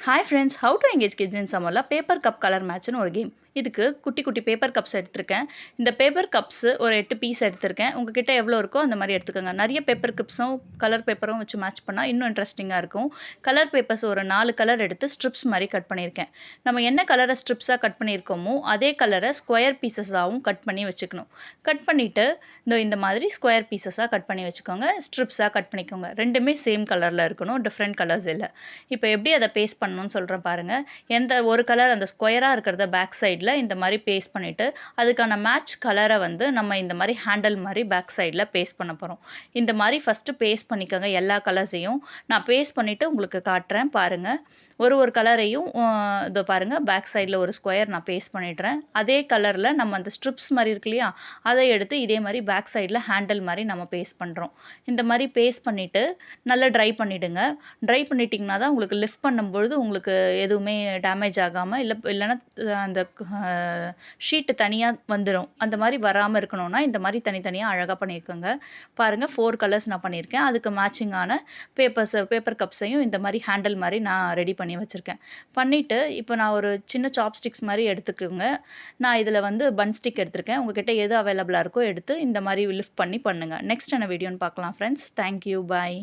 Hi friends, how to engage kids in summerல paper cup colour மேட்ச்னு ஒரு game. இதுக்கு குட்டி குட்டி பேப்பர் கப்ஸ் எடுத்திருக்கேன். இந்த பேப்பர் கப்ஸ் ஒரு 8 பீஸ் எடுத்திருக்கேன். உங்ககிட்ட எவ்வளோ இருக்கோ அந்த மாதிரி எடுத்துக்கோங்க. நிறைய பேப்பர் கப்ஸும் கலர் பேப்பரும் வச்சு மேட்ச் பண்ணால் இன்னும் இன்ட்ரெஸ்டிங்காக இருக்கும். கலர் பேப்பர்ஸ் ஒரு 4 கலர் எடுத்து ஸ்ட்ரிப்ஸ் மாதிரி கட் பண்ணியிருக்கேன். நம்ம என்ன கலரை ஸ்ட்ரிப்ஸாக கட் பண்ணியிருக்கோமோ அதே கலரை ஸ்கொயர் பீசஸாகவும் கட் பண்ணி வச்சுக்கணும். கட் பண்ணிவிட்டு இந்த மாதிரி ஸ்கொயர் பீசஸாக கட் பண்ணி வச்சுக்கோங்க. ஸ்ட்ரிப்ஸாக கட் பண்ணிக்கோங்க. ரெண்டுமே சேம் கலரில் இருக்கணும், டிஃப்ரெண்ட் கலர்ஸ் இல்லை. இப்போ எப்படி அதை பேஸ்ட் பண்ணணும்னு சொல்கிறேன் பாருங்கள். எந்த ஒரு கலர் அந்த ஸ்கொயராக இருக்கிறத பேக் சைடில் இந்த மாதிரி பேஸ்ட் பண்ணிவிட்டு அதுக்கான மேட்ச் கலரை நம்ம இந்த மாதிரி ஹேண்டில் மாதிரி பேக் சைடில் பேஸ்ட் பண்ண போகிறோம். இந்த மாதிரி ஃபஸ்ட்டு பேஸ்ட் பண்ணிக்கோங்க. எல்லா கலர்ஸையும் நான் பேஸ்ட் பண்ணிவிட்டு உங்களுக்கு காட்டுறேன் பாருங்கள். ஒரு கலரையும் இதோ பாருங்கள், பேக் சைடில் ஒரு ஸ்கொயர் நான் பேஸ்ட் பண்ணிடுறேன். அதே கலரில் நம்ம அந்த ஸ்ட்ரிப்ஸ் மாதிரி இருக்கு இல்லையா, அதை எடுத்து இதே மாதிரி பேக் சைடில் ஹேண்டில் மாதிரி நம்ம பேஸ்ட் பண்ணுறோம். இந்த மாதிரி பேஸ்ட் பண்ணிவிட்டு நல்லா ட்ரை பண்ணிவிடுங்க. ட்ரை பண்ணிட்டிங்கன்னா தான் உங்களுக்கு லிஃப்ட் பண்ணும்பொழுது உங்களுக்கு எதுவுமே டேமேஜ் ஆகாமல் இல்லைன்னா அந்த ஷீட்டு தனியாக வந்துடும். அந்த மாதிரி வராமல் இருக்கணும்னா இந்த மாதிரி தனித்தனியாக அழகாக பண்ணியிருக்கோங்க. பாருங்கள், 4 கலர்ஸ் நான் பண்ணியிருக்கேன். அதுக்கு மேட்சிங்கான பேப்பர் கப்ஸையும் இந்த மாதிரி ஹேண்டில் மாதிரி நான் ரெடி பண்ணி வச்சுருக்கேன். பண்ணிவிட்டு இப்போ நான் ஒரு சின்ன சாப்ஸ்டிக்ஸ் மாதிரி எடுத்துக்கோங்க. நான் இதில் பன் ஸ்டிக் எடுத்திருக்கேன். உங்ககிட்ட எது அவைலபிளாக இருக்கோ எடுத்து இந்த மாதிரி லிஃப்ட் பண்ணி பண்ணுங்கள். நெக்ஸ்ட் என்ன வீடியோன்னு பார்க்கலாம் ஃப்ரெண்ட்ஸ். தேங்க்யூ, பாய்.